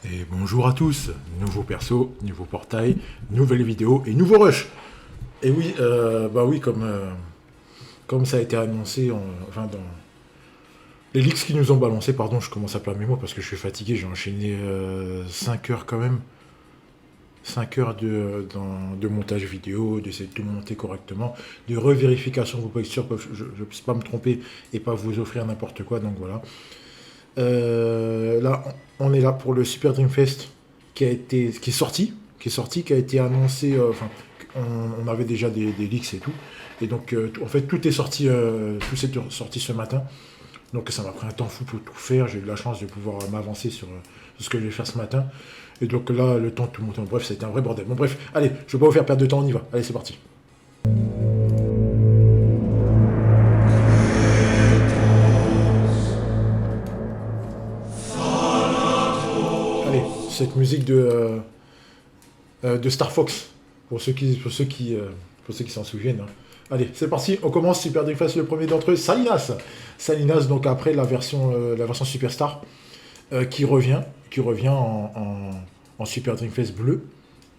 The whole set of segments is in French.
Et bonjour à tous, nouveau perso, nouveau portail, nouvelle vidéo et nouveau rush. Et oui, bah oui, comme ça a été annoncé, enfin dans les leaks qui nous ont balancé, pardon, je commence à perdre mes mots parce que je suis fatigué, j'ai enchaîné 5 heures quand même. 5 heures de montage vidéo, d'essayer de tout monter correctement, de revérification pour être sûr que je ne puisse pas me tromper et pas vous offrir n'importe quoi, donc voilà. Là, on est là pour le Super Dream Fest qui a été annoncé. Enfin, on avait déjà des leaks et tout. Et donc, en fait, tout est sorti ce matin. Donc, ça m'a pris un temps fou pour tout faire. J'ai eu la chance de pouvoir m'avancer sur ce que je vais faire ce matin. Et donc là, le temps de tout monter. Bref, ça a été un vrai bordel. Bon, bref, allez, je vais pas vous faire perdre de temps, on y va. Allez, c'est parti. Allez, cette musique de Star Fox, pour ceux qui s'en souviennent, hein. Allez, c'est parti, on commence. Super Dream Fest, le premier d'entre eux, Salinas. Salinas, donc après la version Superstar, qui revient en Super Dream Fest bleu.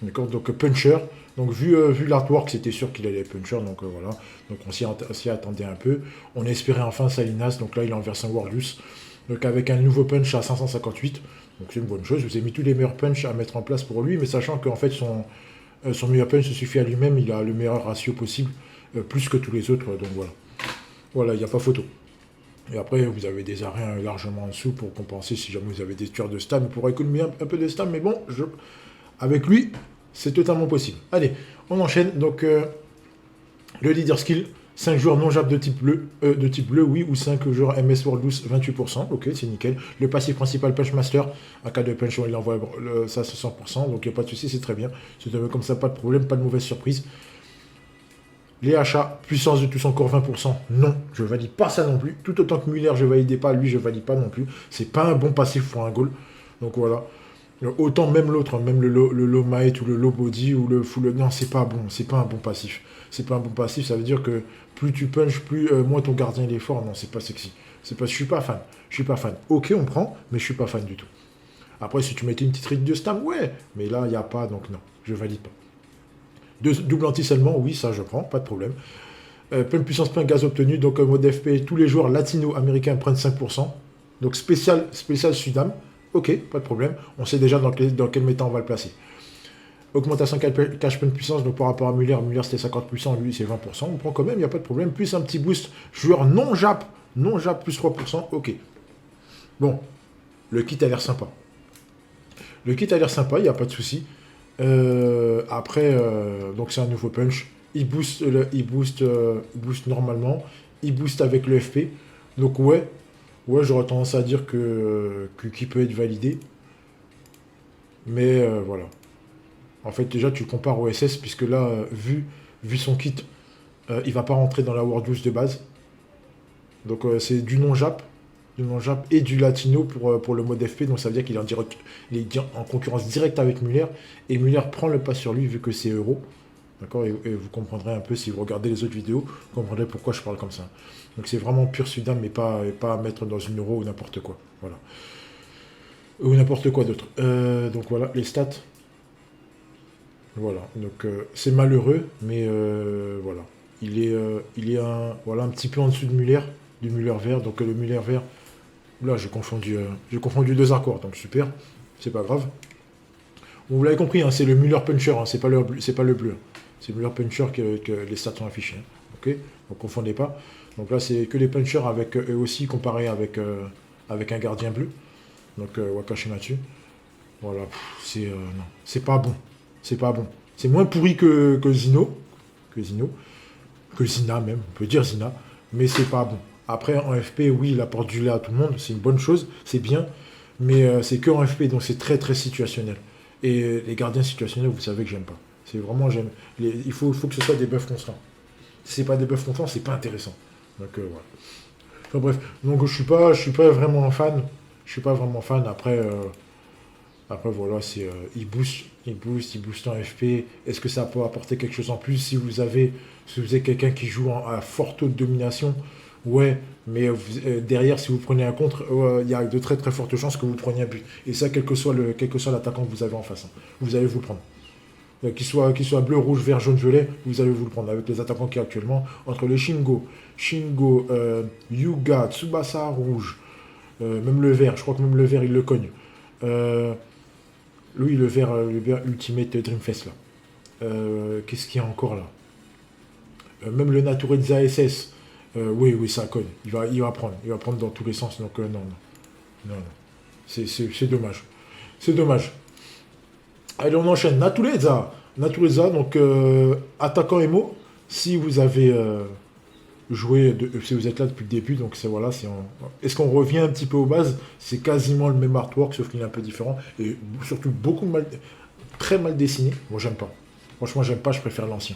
D'accord, donc Puncher. Donc vu l'artwork, c'était sûr qu'il allait Puncher, donc voilà. Donc on s'y attendait un peu. On espérait enfin Salinas, donc là il est en version Warlus. Donc avec un nouveau punch à 558. Donc c'est une bonne chose. Je vous ai mis tous les meilleurs punchs à mettre en place pour lui, mais sachant qu'en fait son meilleur punch se suffit à lui-même, il a le meilleur ratio possible, plus que tous les autres, donc voilà. Voilà, il n'y a pas photo. Et après, vous avez des arènes largement en dessous pour compenser si jamais vous avez des tueurs de stam, pour économiser un peu de stam, mais bon, avec lui, c'est totalement possible. Allez, on enchaîne. Donc, le leader skill, 5 joueurs non jab de type bleu, oui, ou 5 joueurs MS World Boost, 28%, ok, c'est nickel. Le passif principal, Punch Master, en cas de punch, il envoie ça à 100%, donc il n'y a pas de souci, c'est très bien. C'est comme ça, pas de problème, pas de mauvaise surprise. Les achats, puissance de tous encore 20%, non, je valide pas ça non plus. Tout autant que Muller, je validais pas, lui, je valide pas non plus. C'est pas un bon passif pour un goal. Donc voilà. Autant même l'autre, hein, même le low might ou le low body ou le full. Non, c'est pas bon, c'est pas un bon passif. C'est pas un bon passif, ça veut dire que plus tu punches, plus moins ton gardien il est fort. Non, c'est pas sexy. Je suis pas fan. Je suis pas fan. Ok, on prend, mais je suis pas fan du tout. Après, si tu mettais une petite rite de stam, ouais, mais là, il n'y a pas, donc non, je valide pas. Double anti seulement, oui, ça je prends, pas de problème. Plein de puissance, plein de gaz obtenu, donc mode FP, tous les joueurs latino-américains prennent 5%. Donc spécial Sudam, ok, pas de problème. On sait déjà dans quel méta on va le placer. Augmentation cash plein de puissance, donc par rapport à Muller c'était 50%, lui c'est 20%, on prend quand même, il n'y a pas de problème. Plus un petit boost, joueur non Jap plus 3%, ok. Bon, le kit a l'air sympa. Il n'y a pas de souci. Après, donc c'est un nouveau punch. Il booste normalement. Il booste avec le FP. Donc ouais, j'aurais tendance à dire qu'il peut être validé. Mais voilà. En fait, déjà, tu le compares au SS, puisque là, vu son kit, il va pas rentrer dans la World 12 de base. Donc c'est du non-Jap et du latino pour le mode FP, donc ça veut dire qu'il est il est en concurrence directe avec Muller, et Muller prend le pas sur lui vu que c'est euro. D'accord, et vous comprendrez un peu, si vous regardez les autres vidéos, vous comprendrez pourquoi je parle comme ça. Donc c'est vraiment pur Sudam, mais pas à mettre dans une euro ou n'importe quoi. Voilà. Ou n'importe quoi d'autre. Donc voilà, les stats. Voilà, donc c'est malheureux, mais voilà. Il est un petit peu en dessous de Muller, du Muller vert, donc le Muller vert. Là, j'ai confondu deux hardcore, donc super, c'est pas grave. Bon, vous l'avez compris, hein, c'est le Muller Puncher, hein, c'est pas le bleu. C'est le Muller Puncher que les stats sont affichés. Hein, ok, donc confondez pas. Donc là, c'est que les punchers avec eux aussi comparé avec un gardien bleu. Donc Wakashimatsu. Voilà, non, c'est pas bon. C'est pas bon. C'est moins pourri que Zino. Que Zina même, on peut dire Zina. Mais c'est pas bon. Après, en FP, oui, il apporte du lait à tout le monde, c'est une bonne chose, c'est bien, mais c'est que en FP, donc c'est très très situationnel. Et les gardiens situationnels, vous savez que j'aime pas. C'est vraiment, il faut que ce soit des buffs constants. Si c'est pas des buffs constants, c'est pas intéressant. Donc voilà. Enfin bref, donc je suis pas vraiment fan. Je suis pas vraiment fan. Après voilà, il booste en FP. Est-ce que ça peut apporter quelque chose en plus si vous êtes quelqu'un qui joue à fort taux de domination? Ouais, mais derrière, si vous prenez un contre, il y a de très très fortes chances que vous preniez un but. Et ça, quel que soit l'attaquant que vous avez en face, hein. Vous allez vous le prendre. Qu'il soit bleu, rouge, vert, jaune, violet, vous allez vous le prendre. Avec les attaquants qui actuellement, entre les Shingo, Yuga, Tsubasa rouge, même le vert, je crois que même le vert il le cogne. Euh, Lui, le vert Ultimate Dreamfest là. Qu'est-ce qu'il y a encore là? Même le Natureza SS. Oui, oui, ça cogne. Il va prendre. Il va prendre dans tous les sens. Donc, non, non. Non, non. C'est dommage. C'est dommage. Allez, on enchaîne. Natureza, donc, attaquant Emo. Si vous avez joué, si vous êtes là depuis le début, donc c'est voilà. Est-ce qu'on revient un petit peu aux bases? C'est quasiment le même artwork, sauf qu'il est un peu différent. Et surtout, très mal dessiné. Moi, j'aime pas. Franchement, j'aime pas, je préfère l'ancien.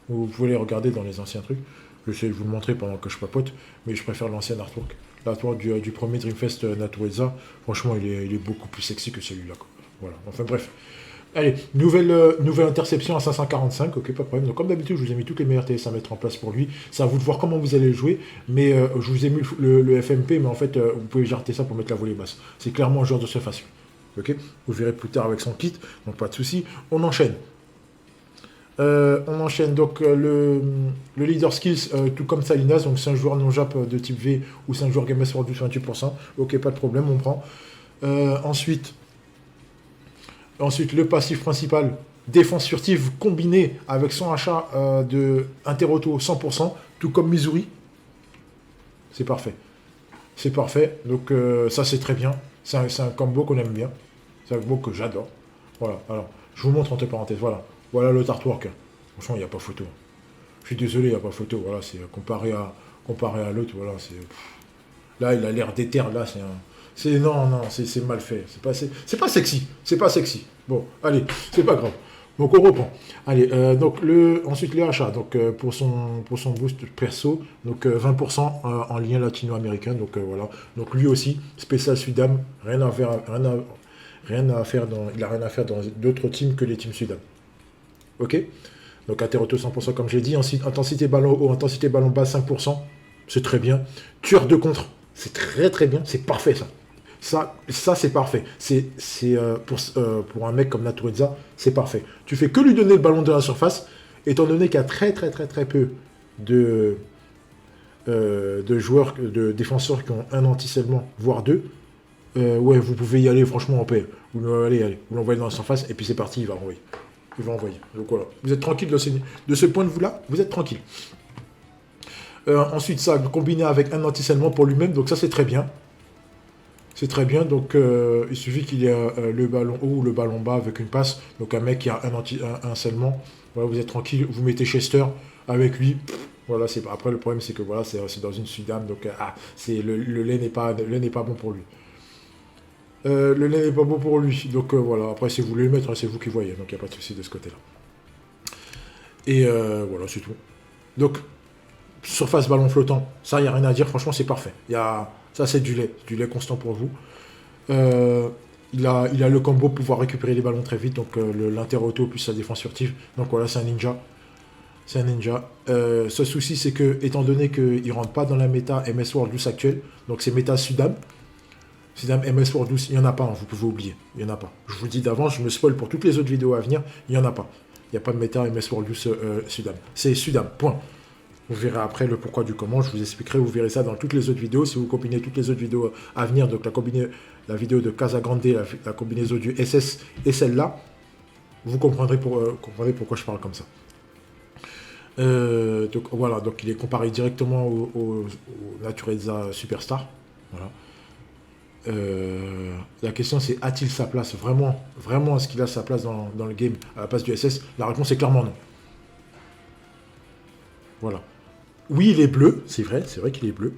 Vous pouvez les regarder dans les anciens trucs. Je vais de vous le montrer pendant que je papote, mais je préfère l'ancien artwork. L'artwork du premier Dreamfest Natureza, franchement, il est beaucoup plus sexy que celui-là, quoi. Voilà, enfin bref. Allez, nouvelle interception à 545, ok, pas de problème. Donc comme d'habitude, je vous ai mis toutes les meilleures TS à mettre en place pour lui. C'est à vous de voir comment vous allez le jouer, mais je vous ai mis le FMP, mais en fait, vous pouvez jarter ça pour mettre la volée basse. C'est clairement un joueur de surface. Ok, vous verrez plus tard avec son kit, donc pas de souci. On enchaîne. Donc le leader skills, tout comme Salinas, donc c'est un joueur non-jap de type V ou c'est un joueur Game Sport du 28%. Ok, pas de problème, on prend. Ensuite, le passif principal, défense furtive combinée avec son achat de Interauto 100%, tout comme Missouri. C'est parfait. C'est parfait, donc ça c'est très bien. C'est un combo qu'on aime bien. C'est un combo que j'adore. Voilà, alors, je vous montre entre parenthèses, voilà. Voilà le artwork. Franchement, il n'y a pas photo. Je suis désolé, il n'y a pas photo. Voilà, c'est comparé à l'autre, voilà, c'est. Là, il a l'air d'éther, là, non, c'est mal fait. C'est pas sexy. C'est pas sexy. Bon, allez, c'est pas grave. Donc on reprend. Allez, ensuite les achats. Donc pour son boost perso, donc 20% en lien latino-américain. Donc voilà. Donc lui aussi, spécial Sudam, rien à faire, il a rien à faire dans d'autres teams que les teams Sudam. Ok. Donc Interauto 100% comme j'ai dit. Ensuite, intensité ballon haut, intensité ballon bas 5%. C'est très bien. Tueur de contre, c'est très très bien. C'est parfait ça. Ça c'est parfait. Pour un mec comme Natureza, c'est parfait. Tu fais que lui donner le ballon de la surface, étant donné qu'il y a très très très très peu de joueurs, de défenseurs qui ont un anti-scellement, voire deux. Ouais, vous pouvez y aller franchement en paix. Allez, vous l'envoyez dans la surface et puis c'est parti, il va envoyer. Donc voilà. Vous êtes tranquille de ce point de vue-là, vous êtes tranquille. Ensuite, ça, combiné avec un anti-scellement pour lui-même, donc ça c'est très bien. C'est très bien, donc il suffit qu'il y ait le ballon haut ou le ballon bas avec une passe. Donc un mec qui a un seulement, voilà, vous êtes tranquille, vous mettez Chester avec lui. Voilà, après le problème c'est que voilà, c'est dans une Sudam, donc le lait n'est pas bon pour lui. Le lait n'est pas bon pour lui, donc voilà, après si vous voulez le mettre, c'est vous qui voyez, donc il n'y a pas de souci de ce côté-là. Et voilà, c'est tout. Donc, surface ballon flottant, ça, il n'y a rien à dire, franchement, c'est parfait. Ça, c'est du lait constant pour vous. Il a le combo pour pouvoir récupérer les ballons très vite, donc l'inter-auto plus sa défense furtive. Donc voilà, c'est un ninja. C'est un ninja. Ce souci, c'est que, étant donné qu'il ne rentre pas dans la méta MS World 12 actuelle, donc c'est méta Sudam. Sudam MS World 12, il n'y en a pas, hein, vous pouvez oublier. Il n'y en a pas. Je vous le dis d'avance, je me spoil pour toutes les autres vidéos à venir, il n'y en a pas. Il n'y a pas de méta MS World 12 Sudam. C'est Sudam, point. Vous verrez après le pourquoi du comment, je vous expliquerai, vous verrez ça dans toutes les autres vidéos. Si vous combinez toutes les autres vidéos à venir, donc la vidéo de Casagrande, la combinaison du SS et celle-là, vous comprendrez pourquoi je parle comme ça. Donc voilà, donc il est comparé directement au Natureza Superstar. Voilà. La question c'est, a-t-il sa place? Vraiment, est-ce qu'il a sa place dans le game à la place du SS? La réponse est clairement non. Voilà. Oui, il est bleu, c'est vrai qu'il est bleu.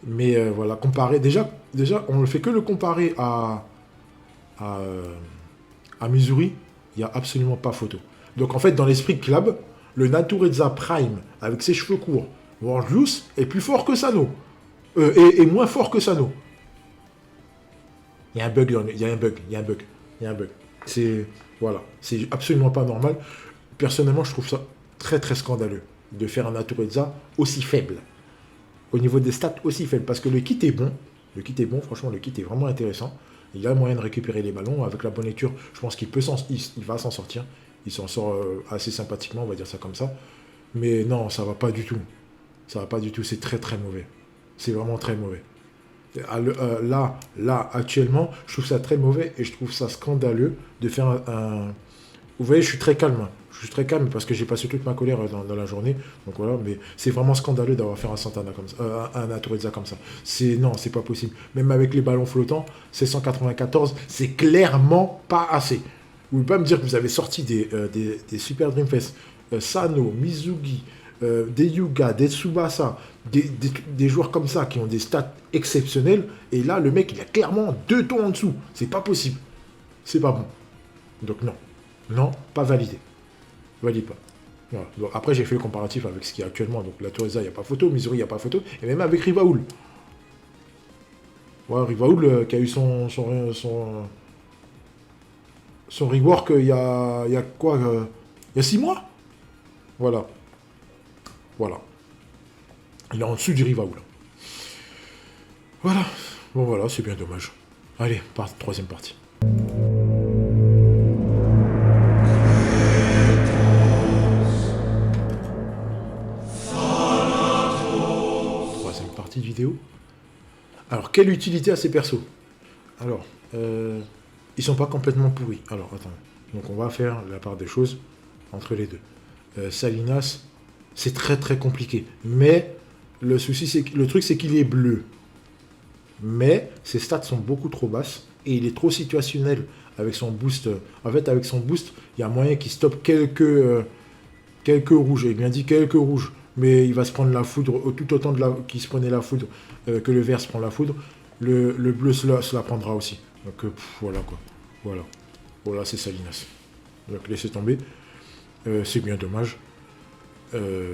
Mais voilà, comparé. Déjà, on ne fait que le comparer à Missouri, il n'y a absolument pas photo. Donc en fait, dans l'esprit club, le Natureza Prime, avec ses cheveux courts, World Juice, est plus fort que Sano. Et moins fort que Sano. Il y a un bug. C'est absolument pas normal. Personnellement, je trouve ça très très scandaleux de faire un Natureza aussi faible. Au niveau des stats aussi faibles, parce que le kit est bon. Le kit est bon, franchement, le kit est vraiment intéressant. Il a moyen de récupérer les ballons. Avec la bonne lecture, je pense qu'il il va s'en sortir. Il s'en sort assez sympathiquement, on va dire ça comme ça. Mais non, ça va pas du tout. Ça va pas du tout, c'est très très mauvais. C'est vraiment très mauvais. Là, actuellement, je trouve ça très mauvais et je trouve ça scandaleux de faire Vous voyez, je suis très calme. Je suis très calme parce que j'ai passé toute ma colère dans la journée. Donc voilà, mais c'est vraiment scandaleux d'avoir fait un Santana comme ça, un Natureza comme ça. Non, c'est pas possible. Même avec les ballons flottants, c'est 194, c'est clairement pas assez. Vous ne pouvez pas me dire que vous avez sorti des Super Dreamfest, Sano, Mizugi, des Yuga, des Tsubasa, des joueurs comme ça qui ont des stats exceptionnels. Et là, le mec, il a clairement 2 tons en dessous. C'est pas possible. C'est pas bon. Donc non. Non, pas validé. Valide pas. Voilà. Donc, après, j'ai fait le comparatif avec ce qu'il y a actuellement. Donc la Natureza, il n'y a pas photo. Missouri, il n'y a pas photo. Et même avec Rivaoul. Ouais, Rivaoul qui a eu son rework il y a quoi il y a 6 mois. Voilà. Voilà. Il est en dessous du Rivaoul. Voilà. Bon voilà, c'est bien dommage. Allez, troisième partie. Troisième partie de vidéo. Alors, quelle utilité à ces persos? Alors, ils sont pas complètement pourris. Alors, attends. Donc, on va faire la part des choses entre les deux. Salinas, c'est très très compliqué. Mais le truc, c'est qu'il est bleu. Mais ses stats sont beaucoup trop basses et il est trop situationnel avec son boost. En fait, avec son boost, il y a moyen qu'il stoppe quelques rouges. J'ai bien dit quelques rouges. Mais il va se prendre la foudre tout autant qu'il se prenait la foudre que le vert se prend la foudre. Le bleu se la prendra aussi. Donc voilà quoi. Voilà. Voilà, c'est Salinas. Donc laissez tomber. C'est bien dommage.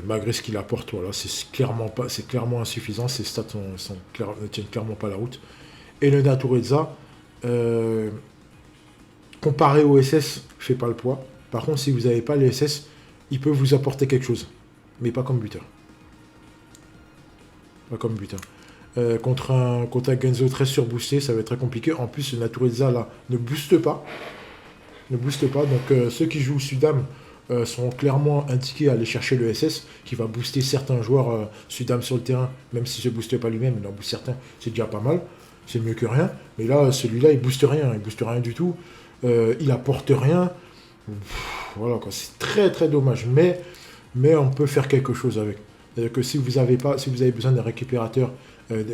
Malgré ce qu'il apporte, voilà, c'est clairement insuffisant. Ses stats ne tiennent clairement pas la route. Et le Natureza, comparé au SS, fait pas le poids. Par contre, si vous n'avez pas le SS, il peut vous apporter quelque chose. Mais pas comme buteur. Pas comme buteur. Contre un Genzo très surboosté, ça va être très compliqué. En plus, le Natureza là ne booste pas. Donc ceux qui jouent Sudam sont clairement indiqués à aller chercher le SS, qui va booster certains joueurs Sudam sur le terrain, même s'il ne se booste pas lui-même, il en booste certains, c'est déjà pas mal. C'est mieux que rien. Mais là, celui-là, il booste rien du tout. Il apporte rien. Voilà, quoi. C'est très très dommage. Mais on peut faire quelque chose avec. C'est-à-dire que si vous avez besoin d'un récupérateur,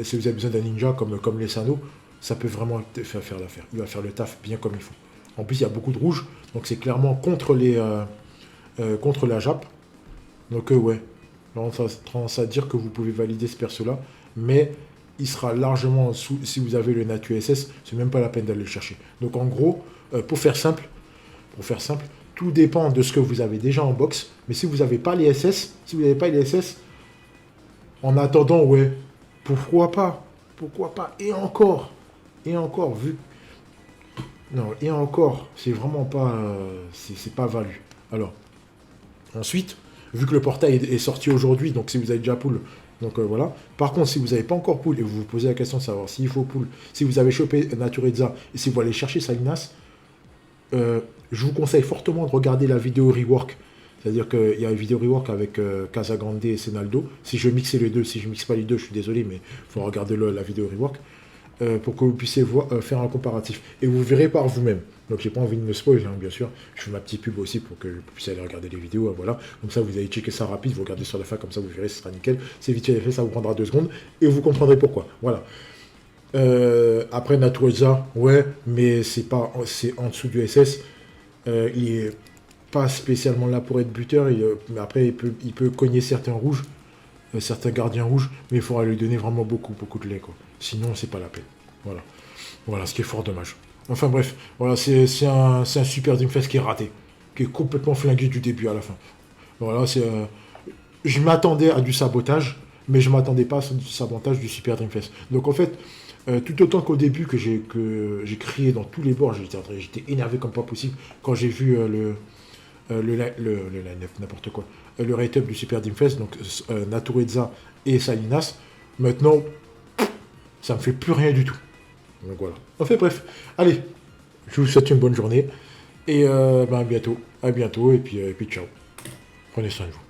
si vous avez besoin d'un ninja comme les Sano, ça peut vraiment faire l'affaire. Il va faire le taf bien comme il faut. En plus, il y a beaucoup de rouge, donc c'est clairement contre la Jap. Donc ouais, on tendance à dire que vous pouvez valider ce perso-là, mais il sera largement en dessous. Si vous avez le Natu SS, c'est même pas la peine d'aller le chercher. Donc en gros, pour faire simple, tout dépend de ce que vous avez déjà en box. Mais si vous n'avez pas les SS, en attendant, ouais, pourquoi pas. Et encore, vu. Non, et encore, c'est vraiment pas. C'est pas valu. Alors, ensuite, vu que le portail est sorti aujourd'hui, donc si vous avez déjà pool, donc voilà. Par contre, si vous n'avez pas encore pool et vous vous posez la question de savoir s'il faut pool, si vous avez chopé Natureza et si vous allez chercher Salinas, je vous conseille fortement de regarder la vidéo rework. C'est-à-dire qu'il y a une vidéo rework avec Casagrande et Senaldo. Si je mixe les deux, si je mixe pas les deux, je suis désolé, mais il faut regarder la vidéo rework pour que vous puissiez faire un comparatif. Et vous verrez par vous-même. Donc j'ai pas envie de me spoiler, hein, bien sûr. Je fais ma petite pub aussi pour que vous puissiez aller regarder les vidéos. Voilà. Comme ça, vous allez checker ça rapide, vous regardez sur la fin, comme ça vous verrez, ce sera nickel. C'est vite fait, ça vous prendra 2 secondes et vous comprendrez pourquoi. Voilà. Après Natureza, ouais, mais c'est en dessous du SS. Il est pas spécialement là pour être buteur, mais après il peut cogner certains rouges, certains gardiens rouges, mais il faudra lui donner vraiment beaucoup de lait, quoi. Sinon c'est pas la peine. Voilà, ce qui est fort dommage. Enfin bref, voilà, c'est un Super Dreamfest qui est raté, qui est complètement flingué du début à la fin. Voilà, je m'attendais à du sabotage, mais je m'attendais pas à du sabotage du Super Dreamfest. Donc en fait, tout autant qu'au début que j'ai crié dans tous les bords, j'étais énervé comme pas possible quand j'ai vu le line-up, n'importe quoi, le rate-up du Super Dreamfest, donc Natureza et Salinas. Maintenant, ça me fait plus rien du tout. Donc voilà. Enfin bref, allez, je vous souhaite une bonne journée. Et à bientôt. À bientôt. Et puis ciao. Prenez soin de vous.